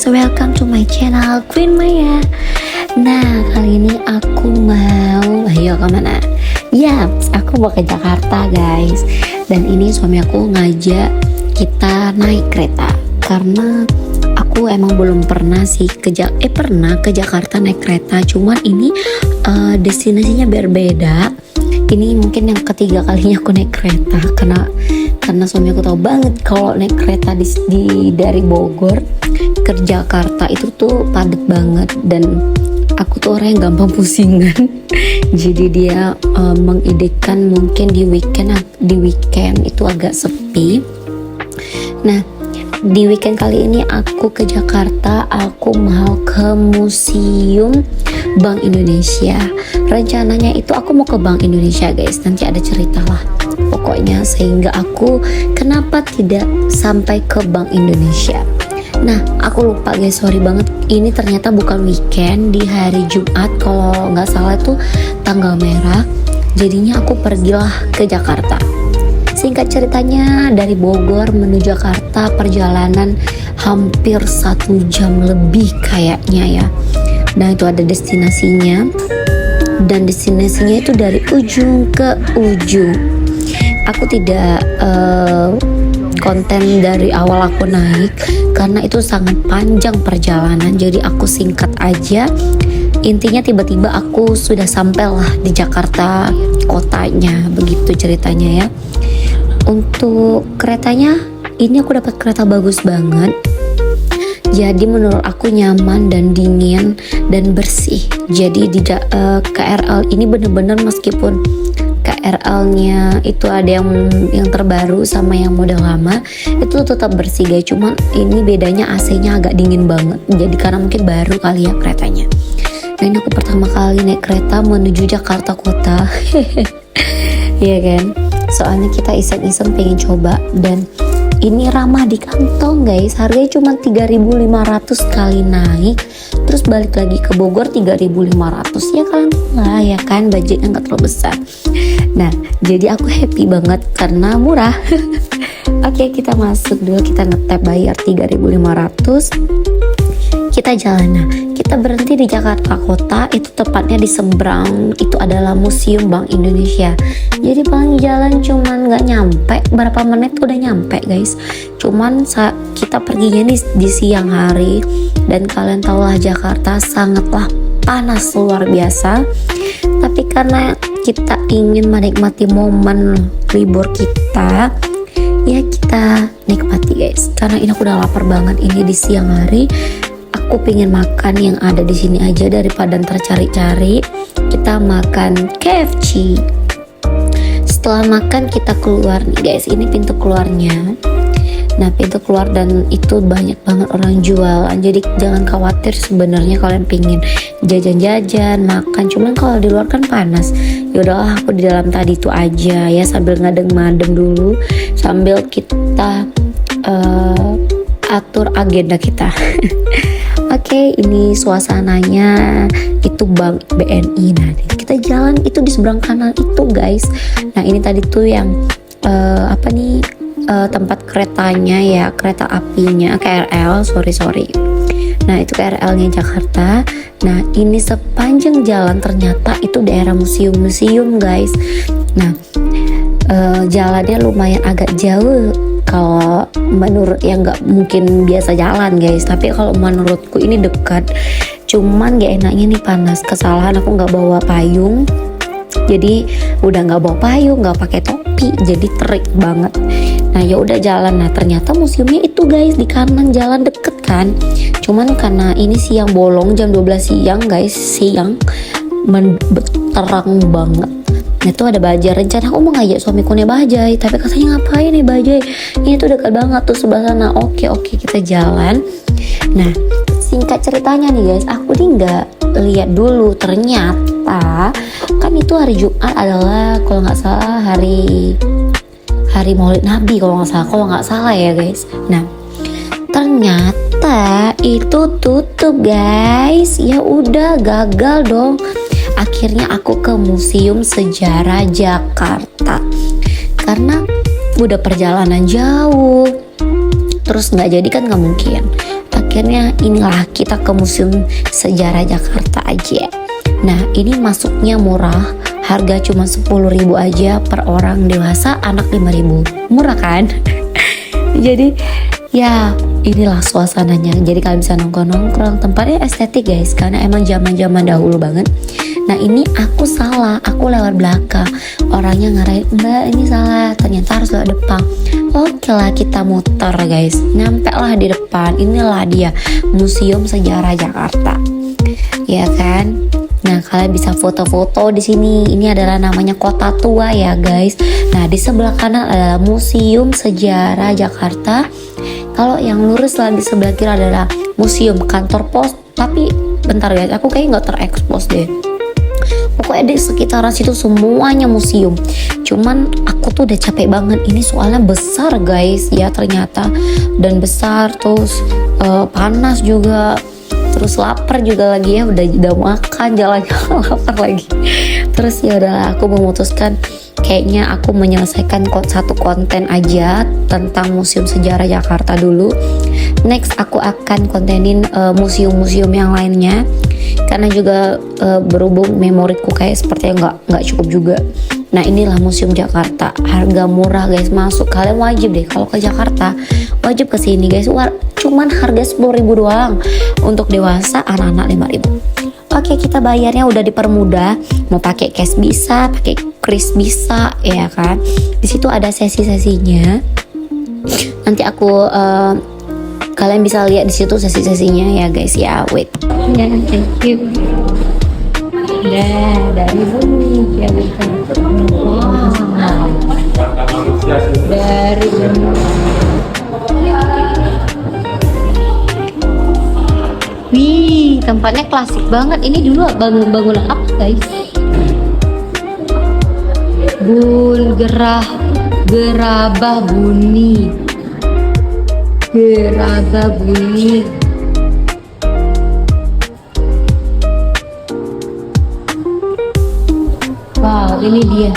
welcome to my channel Queen Maya. Nah, kali ini aku mau, ayo kemana? Yaps, aku mau ke Jakarta guys. Dan ini suami aku ngajak kita naik kereta karena aku emang belum pernah sih pernah ke Jakarta naik kereta. Cuman ini destinasinya berbeda. Ini mungkin yang ketiga kalinya aku naik kereta karena suami aku tahu banget kalau naik kereta dari Bogor ke Jakarta itu tuh padat banget, dan aku tuh orang yang gampang pusingan. Jadi dia mengidekan mungkin di weekend itu agak sepi. Nah, di weekend kali ini aku ke Jakarta, aku mau ke Museum Bank Indonesia. Rencananya itu aku mau ke Bank Indonesia guys, nanti ada cerita lah pokoknya, sehingga aku kenapa tidak sampai ke Bank Indonesia. Nah, aku lupa guys, sorry banget, ini ternyata bukan weekend, di hari Jumat kalau nggak salah itu tanggal merah. Jadinya aku pergilah ke Jakarta. Singkat ceritanya, dari Bogor menuju Jakarta perjalanan hampir 1 jam lebih kayaknya ya. Nah, itu ada destinasinya, dan destinasinya itu dari ujung ke ujung. Aku tidak konten dari awal aku naik karena itu sangat panjang perjalanan, jadi aku singkat aja. Intinya tiba-tiba aku sudah sampailah di Jakarta kotanya, begitu ceritanya ya. Untuk keretanya, ini aku dapat kereta bagus banget. Jadi menurut aku nyaman dan dingin dan bersih. Jadi di KRL ini bener-bener, meskipun KRL-nya itu ada yang terbaru sama yang model lama, itu tetap bersih guys. Cuman ini bedanya AC-nya agak dingin banget. Jadi karena mungkin baru kali ya keretanya. Nah, ini aku pertama kali naik kereta menuju Jakarta kota. Iya kan? Soalnya kita iseng-iseng pengen coba, dan ini ramah di kantong guys. Harganya cuma 3.500 sekali naik, terus balik lagi ke Bogor 3.500. Ya kalian lah ya kan, budgetnya nggak terlalu besar. Nah, jadi aku happy banget karena murah. Oke, kita masuk dulu, kita ngetap bayar 3.500. Kita jalan. Nah, kita berhenti di Jakarta kota, itu tepatnya di seberang itu adalah Museum Bank Indonesia. Jadi paling jalan cuman nggak nyampe berapa menit udah nyampe guys. Cuman kita perginya di siang hari, dan kalian tahulah Jakarta sangatlah panas luar biasa. Tapi karena kita ingin menikmati momen libur kita, ya kita nikmati guys. Karena ini aku udah lapar banget, ini di siang hari. Aku pengen makan yang ada di sini aja daripada ntar cari-cari. Kita makan KFC. Setelah makan kita keluar nih guys. Ini pintu keluarnya. Nah, pintu keluar, dan itu banyak banget orang jualan. Jadi jangan khawatir sebenarnya kalian pengen jajan-jajan, makan. Cuman kalau di luar kan panas. Yaudahlah, aku di dalam tadi itu aja ya, sambil ngadeng-madeng dulu, sambil kita atur agenda kita. Oke, ini suasananya itu Bank BNI. Nah, kita jalan itu di seberang kanan itu guys. Nah, ini tadi tuh yang tempat keretanya ya, kereta apinya KRL, sorry. Nah, itu KRL-nya Jakarta. Nah, ini sepanjang jalan ternyata itu daerah museum guys. Nah, jalannya lumayan agak jauh kalau menurut yang nggak mungkin biasa jalan guys, tapi kalau menurutku ini dekat. Cuman gak enaknya nih panas. Kesalahan aku nggak bawa payung, jadi udah nggak bawa payung, nggak pakai topi, jadi terik banget. Nah, ya udah jalan. Nah, ternyata museumnya itu guys di kanan jalan, deket kan. Cuman karena ini siang bolong, jam 12 siang guys, terang banget. Nah, itu ada bajai. Rencana aku mau ngajak suamiku nih bajai, tapi katanya ngapain nih bajai, ini tuh dekat banget tuh sebelah sana. Oke, kita jalan. Nah, singkat ceritanya nih guys, aku nih nggak lihat dulu, ternyata kan itu hari Jumat adalah kalau nggak salah hari Maulid Nabi kalau nggak salah ya guys. Nah, ternyata itu tutup guys. Ya udah, gagal dong. Akhirnya aku ke Museum Sejarah Jakarta karena udah perjalanan jauh, terus nggak jadi kan, nggak mungkin. akhirnya inilah kita ke Museum Sejarah Jakarta aja. Nah ini masuknya murah, harga cuma 10.000 aja per orang, dewasa anak 5.000. Murah kan? Jadi ya inilah suasananya. Jadi kalian bisa nongkrong-nongkrong, tempatnya estetik guys, karena emang zaman-zaman dahulu banget. Nah ini aku salah, aku lewat belakang, orangnya ngarahin mbak ini salah, ternyata harus lewat depan. Oke lah kita muter guys, nyampe lah di depan. Inilah dia Museum Sejarah Jakarta, ya kan. Nah kalian bisa foto-foto di sini. Ini adalah namanya Kota Tua ya guys. Nah di sebelah kanan adalah Museum Sejarah Jakarta. Kalau yang lurus lagi sebelah kiri adalah Museum Kantor Pos. Tapi bentar guys, aku kayaknya nggak terekspos deh. Pokoknya di sekitaran situ semuanya museum. Cuman aku tuh udah capek banget. Ini soalnya besar guys ya ternyata. Dan besar terus panas juga. Terus lapar juga lagi ya. Udah makan jalan-jalan lapar lagi. Terus ya udahlah aku memutuskan kayaknya aku menyelesaikan satu konten aja tentang Museum Sejarah Jakarta dulu. Next aku akan kontenin museum-museum yang lainnya. Karena juga berhubung memoriku kayak sepertinya nggak cukup juga. Nah inilah Museum Jakarta, harga murah guys, masuk kalian wajib deh kalau ke Jakarta, wajib ke sini guys. Cuman harga 10.000 doang, untuk dewasa anak-anak 5.000. Oke kita bayarnya udah dipermudah, mau pakai cash bisa, pakai kris bisa, ya kan. Di situ ada sesi-sesinya. Nanti aku kalian bisa lihat di situ sesi-sesinya ya guys ya. Wait. Ya, thank you. Dari bumi ya bukan. Wow. Dari bumi. Wih, tempatnya klasik banget. Ini dulu bangunan apa guys? Gerabah Buni. Gerabah Buni. Wow, ini dia.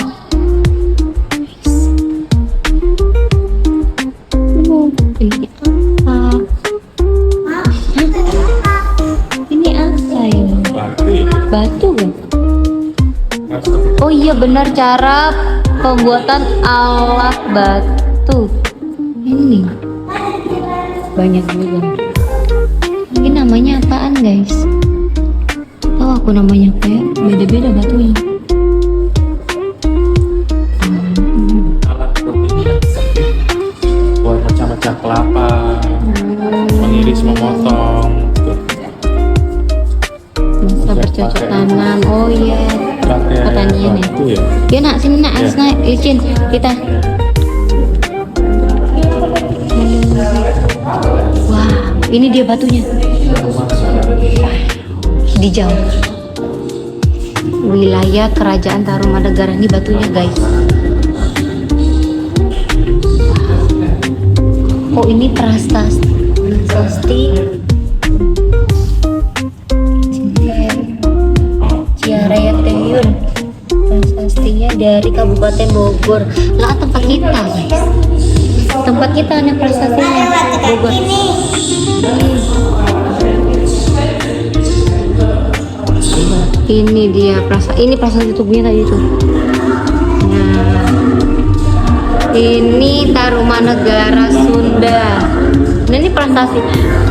Ini apa? Ini apa ini? Batu kan? Oh iya benar, cara pembuatan alat batu. Ini banyak juga. Ini namanya apaan guys? Tahu aku namanya apa ya? Beda-beda batunya. Buat macam-macam kelapa, mengiris, memotong. Masa bercocok tanam. Oh iya. Pertanian ya. Itu ya. Ya nak, sini nak, harus naik licin kita. Wah, ini dia batunya. Hijau. Wilayah Kerajaan Tarumanegara, ini batunya guys. Oh ini prasasti Ciareateyun. Prasastinya dari Kabupaten Bogor. Lah tempat kita guys. Tempat kita ada prasastinya Bogor. Ini dia ini prasasti tubuhnya tadi tuh. Nah, ini Tarumanegara Sunda. Nah ini prasasti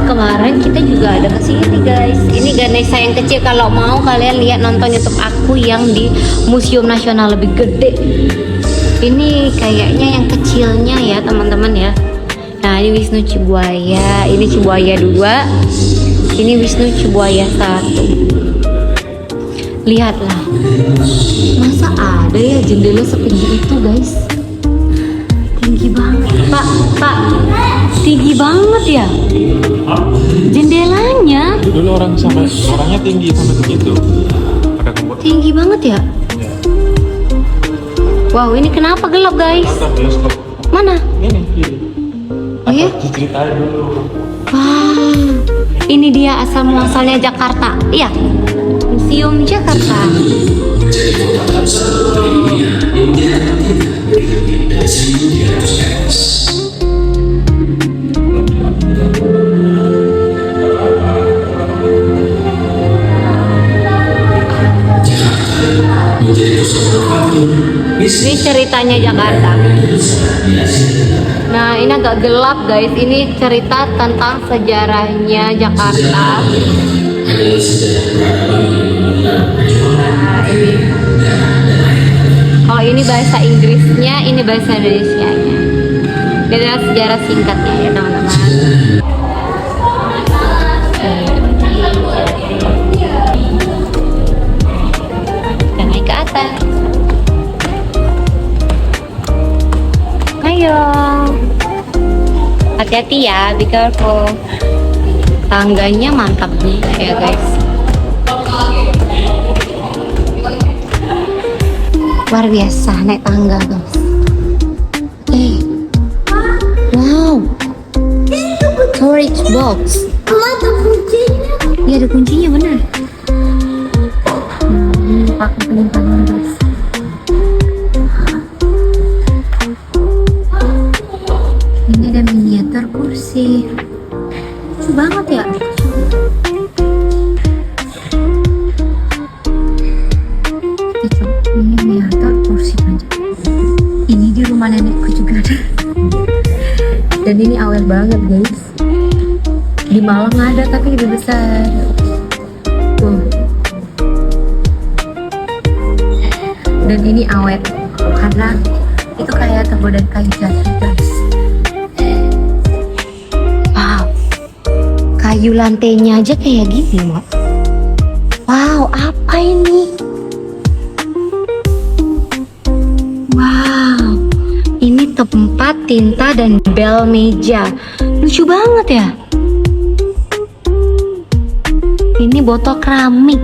kemarin kita juga ada kesini guys. Ini Ganesha yang kecil. Kalau mau kalian lihat nonton YouTube aku yang di Museum Nasional lebih gede. Ini kayaknya yang kecilnya ya teman-teman ya. Nah ini Wisnu Cibuaya. Ini Cibuaya 2. Ini Wisnu Cibuaya 1. Lihatlah, masa ada ya jendela setinggi itu guys? Tinggi banget pak, tinggi banget ya jendelanya. Dulu orangnya tinggi sampai segitu. Tinggi banget ya. Wow, ini kenapa gelap guys? Mana? Ini kiri. Oh ya? Diceritain dulu. Wah, ini dia asal muasalnya Jakarta. Iya, Museum Jakarta. Ini ceritanya Jakarta. Nah, ini agak gelap guys. Ini cerita tentang sejarahnya Jakarta. Nah, ini. Kalau ini bahasa Inggrisnya, ini bahasa Indonesianya. Ini adalah sejarah singkatnya ya teman-teman. Kita naik ke atas. Ayo. Hati-hati ya, be careful. Tangganya mantap nih ya guys. Luar biasa naik tangga guys. Wow, storage box. Ada kuncinya. Iya ada kuncinya benar. Ini pakai penyimpanan guys. Ini ada miniatur kursi. Lucu banget ya. Ini miniatur kursi aja. Ini di rumah nenekku juga ada. Dan ini awet banget guys. Di Malang ada tapi lebih besar. Tuh. Dan ini awet karena itu kayak terbuat dari kayu jati guys. Wow. Kayu lantainya aja kayak gini, Mak. Wow, apa ini? Wow. Ini tempat tinta dan bel meja. Lucu banget ya. Ini botol keramik.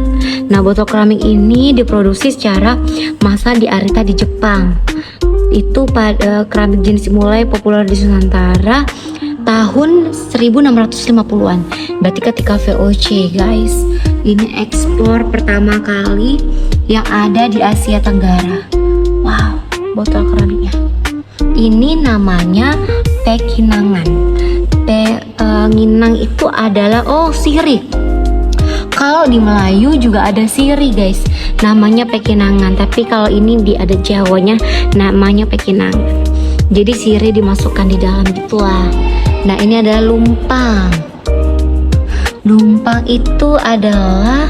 Nah, botol keramik ini diproduksi secara massal di Arita di Jepang. Itu pada keramik jenis mulai populer di Nusantara tahun 1650-an. Berarti ketika VOC, guys. Ini ekspor pertama kali yang ada di Asia Tenggara. Wow, botol keramiknya. Ini namanya pekinangan. Nginang itu adalah sirih. Kalau di Melayu juga ada siri guys, namanya pekinangan. Tapi kalau ini di ada Jawanya namanya pekinangan. Jadi siri dimasukkan di dalam gitulah. Nah ini adalah lumpang. Lumpang itu adalah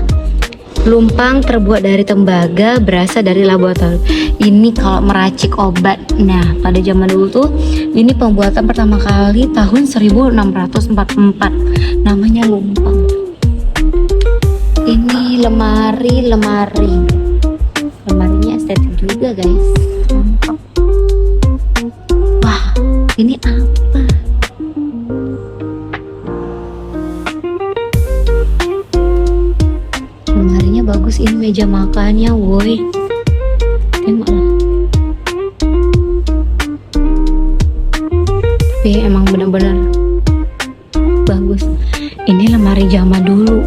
lumpang terbuat dari tembaga, berasal dari laboratorium. Ini kalau meracik obat. Nah pada zaman dulu tuh ini pembuatan pertama kali tahun 1644. Namanya lumpang. Ini lemarinya estetik juga guys. Mantap. Wah, ini apa? Lemarinya bagus. Ini meja makannya, woi. Tengoklah. Tapi emang benar-benar bagus. Ini lemari zaman dulu.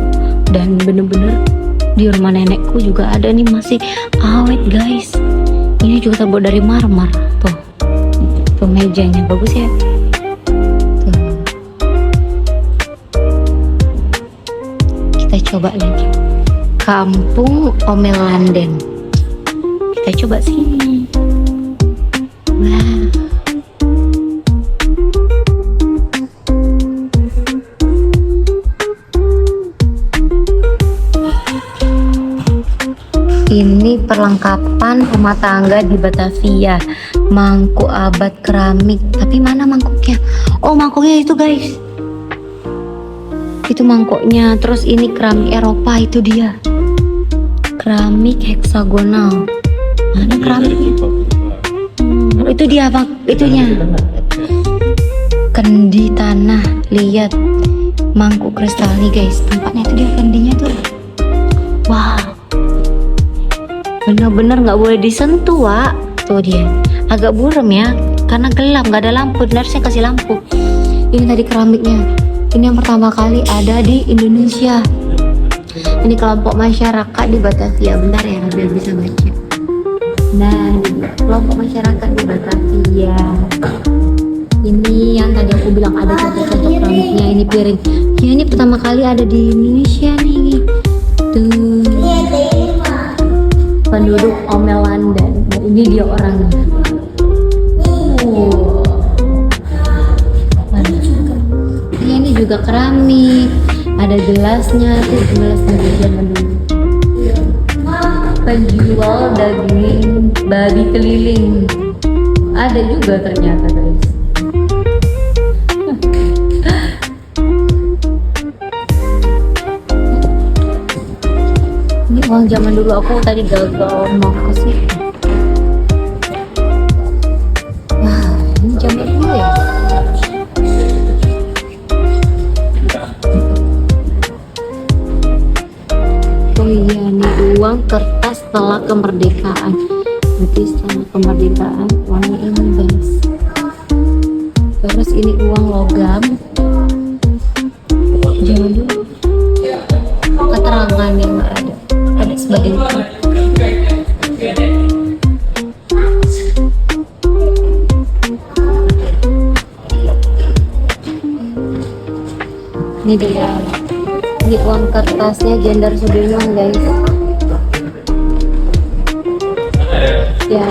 Dan bener-bener di rumah nenekku juga ada nih, masih awet guys. Ini juga terbuat dari marmer. Tuh mejanya bagus ya. Tuh. Kita coba lagi. Kampung Omelanden. Kita coba sini. Wah. Ini perlengkapan rumah tangga di Batavia. Mangkuk abad keramik. Tapi mana mangkuknya? Oh mangkuknya itu guys. Itu mangkuknya. Terus ini keramik Eropa, itu dia. Keramik heksagonal. Mana keramiknya? Itu dia bang. Itunya. Kendi tanah. Lihat. Mangkuk kristal nih guys. Tempatnya itu dia kendinya tuh. Wow. Bener-bener nggak boleh disentuh, Wak. Tuh dia, agak buram ya, karena gelap, nggak ada lampu. Harusnya kasih lampu. Ini tadi keramiknya. Ini yang pertama kali ada di Indonesia. Ini kelompok masyarakat di Batavia. Bentar ya, biar bisa baca. Nah, kelompok masyarakat di Batavia. Ini yang tadi aku bilang ada contoh-contoh keramiknya. Ini piring. Ya, ini pertama kali ada di Indonesia nih. Tuh. Penduduk Omelanden. ini dia orangnya. Oh. Ini juga keramik, ada gelasnya, tuh gelas dari zaman dulu. Penjual daging babi keliling, ada juga ternyata guys. Ini uang zaman dulu, aku tadi gagal mau ke situ. Wah, ini zaman dulu ya. Oh iya, nih uang kertas setelah kemerdekaan. Berarti setelah kemerdekaan uangnya ini guys. Terus ini uang logam zaman dulu. Keterangan yang ada sebagai ini dia. Ini uang kertasnya Jenderal Sudirman guys. Ya.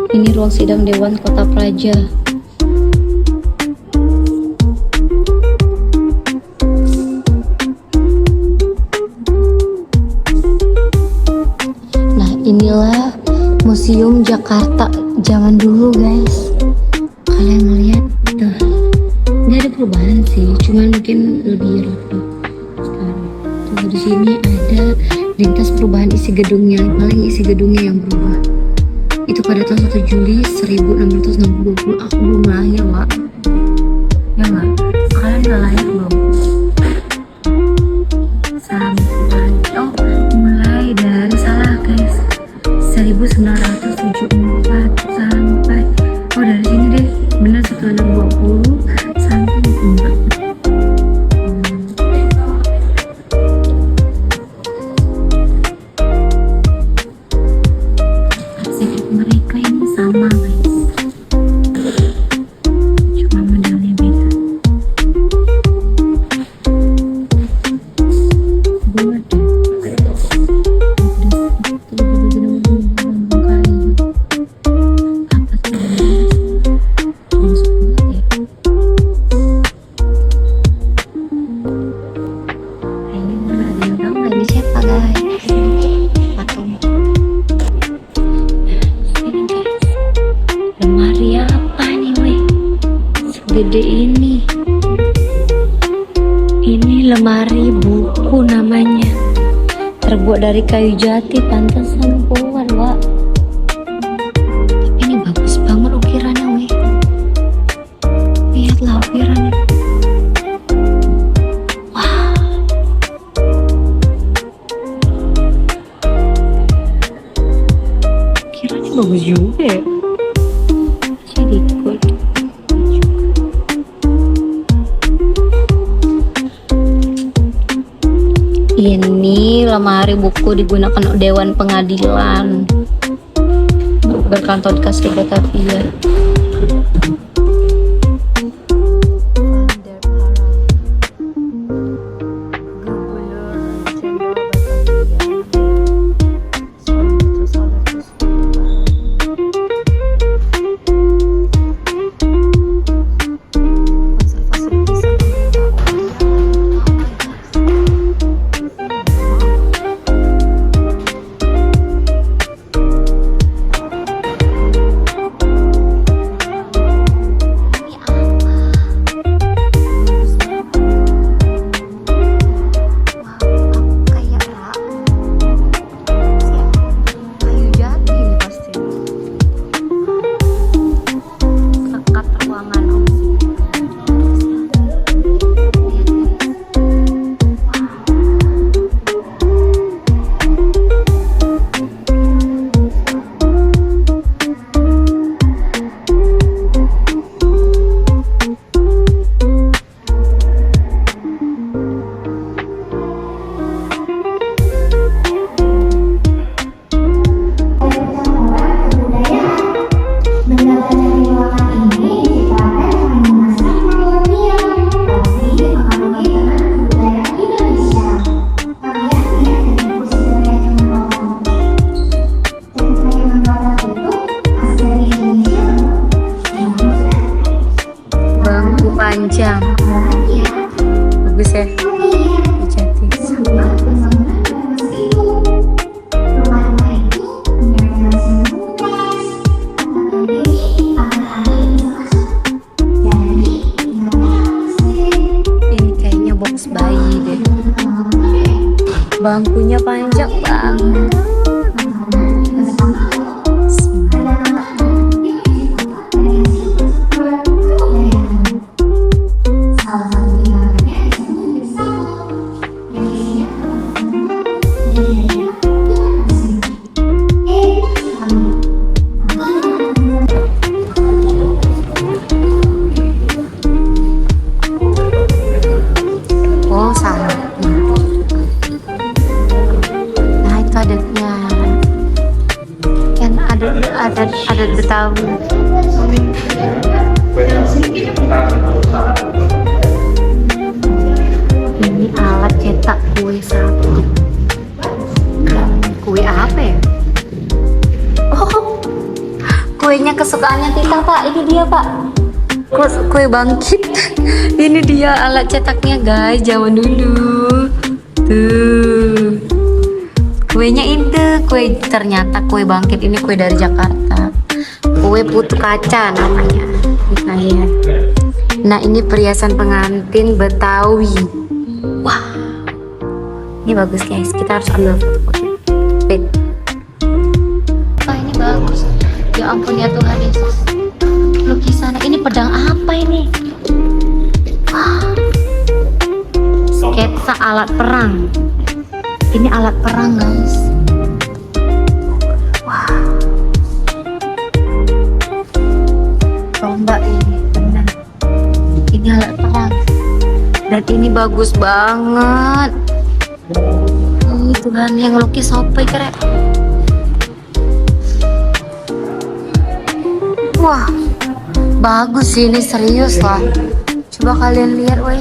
Ini ruang sidang Dewan Kota Praja. Nah, inilah Museum Jakarta zaman dulu, guys. Kalian melihat tuh. Nggak ada perubahan sih, cuman mungkin lebih rapi sekarang. Tuh di sini ada lintas perubahan isi gedungnya, paling isi gedungnya yang berubah. Itu pada tanggal 1 Juli 1660. Aku belum lahir, Wak. Ya nggak? Kalian udah lahir belum? Sampai, oh mulai dari salah guys, 1974 sampai, oh dari sini deh, bener 1620 sampai 4. Mereka ini sama guys, cuma modelnya beda. Buat ini siapa guys? Patung. Lemari apa nih weh? Segede ini. Ini lemari buku namanya. Terbuat dari kayu jati, pantesan kuat, Wak. Tapi ini bagus banget ukirannya weh. Lihatlah ukirannya. Wah. Ukirannya bagus juga ya. Ini lemari buku digunakan Dewan Pengadilan berkantor di Kastil Batavia. Oh, salah. Nah, itu adatnya. Kan adat Betawi. Ini alat cetak kue sapi. Kue apa ya? Oh, kuenya kesukaannya Tita, Pak. Ini dia, Pak. Kue bangkit. Ini dia alat cetaknya, guys, zaman dulu. Tuh. Kuenya itu ternyata kue bangkit ini kue dari Jakarta. Kue putu kaca namanya. Nah, ya. Nah, ini perhiasan pengantin Betawi. Wah. Ini bagus, guys. Kita harus ambil foto. Wait. Wah, ini bagus. Ya ampun ya Tuhan Yesus. Lukisan ini pedang apa ini? Wah. Sketsa alat perang. Ini alat perang, guys. Wah. Lomba ini benar. Ini alat perang. Dan ini bagus banget. Ih, Tuhan, yang lukis apa keren. Wah. Bagus sih, ini serius lah. Coba kalian lihat, woi.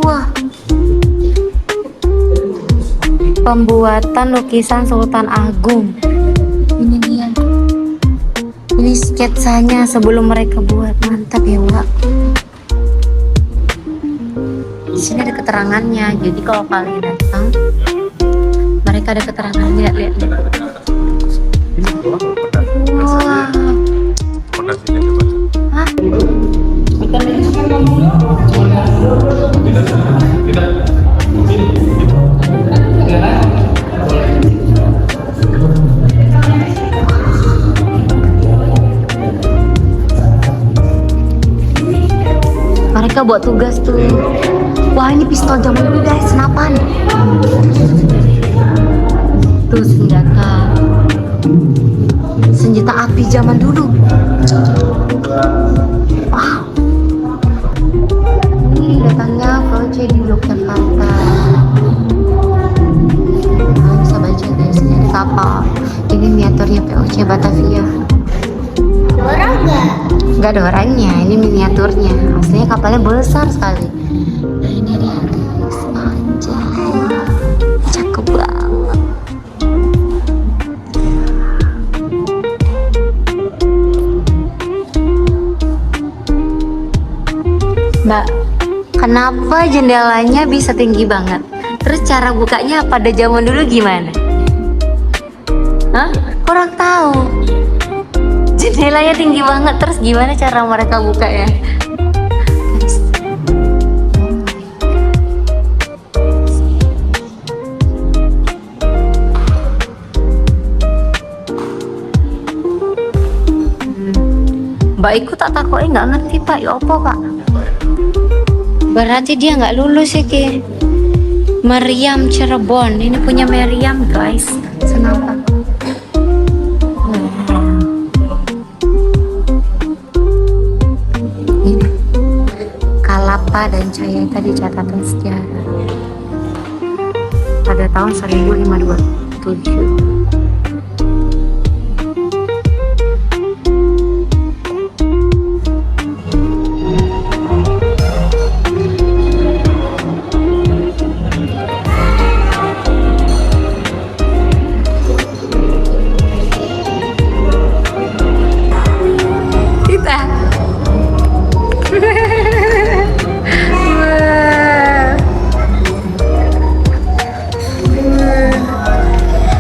Wah. Pembuatan lukisan Sultan Agung. Ini dia. Ini sketsanya sebelum mereka buat. Mantap ya, Wak. Di sini ada keterangannya. Jadi kalau kalian datang, mereka ada keterangannya. Lihat. Wah. Hah? Mereka buat tugas tuh. Wah, ini pistol zaman dulu, guys, senapan. Tuh senjata api zaman dulu. Wow. Ini datangnya VOC di Yogyakarta. Nah, bisa baca, guys. Ini ada kapal. Ini miniaturnya VOC Batavia. Orang nggak? Nggak ada orangnya, ini miniaturnya. Aslinya kapalnya besar sekali. Nah, ini dia, guys. Anjay, cakep banget. Mbak, kenapa jendelanya bisa tinggi banget? Terus cara bukanya pada zaman dulu gimana? Hah? Kurang tahu. Jendelanya tinggi banget, terus gimana cara mereka buka ya? Guys. Mbak Iku tak takutnya nggak ngerti, Pak. Ya apa, Pak? Berarti dia nggak lulus ya, Ki. Meriam Cirebon. Ini punya Meriam, guys. Senapa? Ini Kalapa dan Cahaya tadi catatan sejarah pada tahun 1527.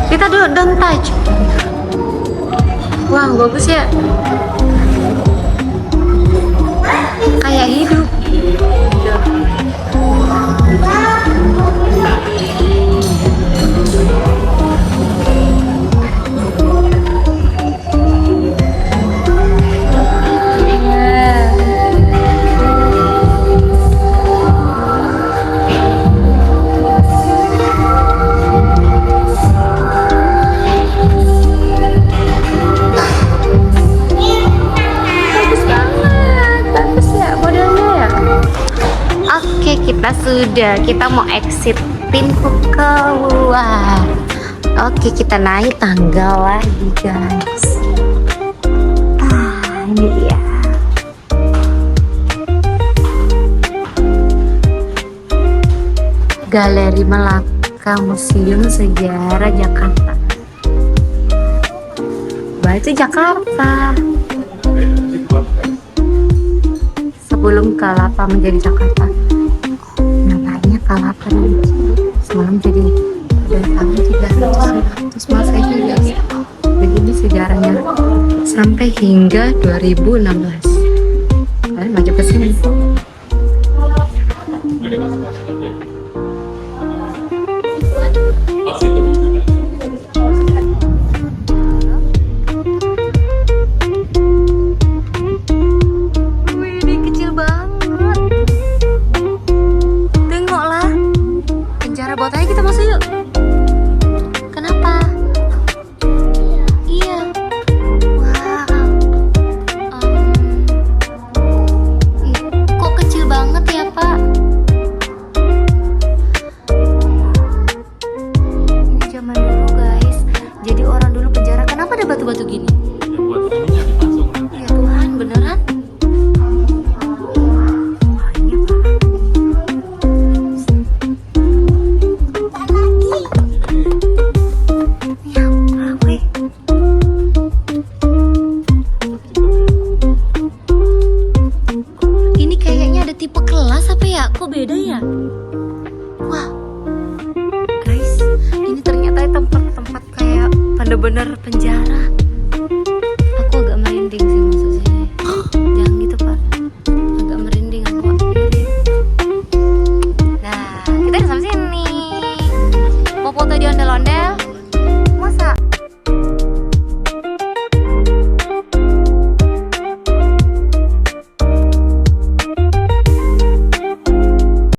Kita dulu don't touch. Wah, bagus ya. Kayak hidup. sudah, kita mau exit pintu keluar. Oke, kita naik tangga lagi guys. Ini dia. Galeri Melaka, Museum Sejarah Jakarta. Wah, itu Jakarta. Sebelum Kalapa menjadi Jakarta. Namanya Kalapa nih. Semalam jadi udah tahun 300 Masehi guys. Begini sejarahnya sampai hingga 2016. Kalian maju ke sini. Wih, ini kecil banget. Tengoklah. Penjara bawah aja kita masuk yuk. Kenapa? Iya. Wow. Ih, kok kecil banget ya, Pak? Ini zaman dulu, guys. Jadi orang dulu penjara. Kenapa ada batu-batu gini? Ya buat ininya dipasung nanti. Ya Tuhan, beneran? Wah, ini apa? Ya Allah, weh. Ini kayaknya ada tipe kelas apa ya? Kok beda ya? Wah, guys, ini ternyata tempat-tempat kayak bener-bener penjara.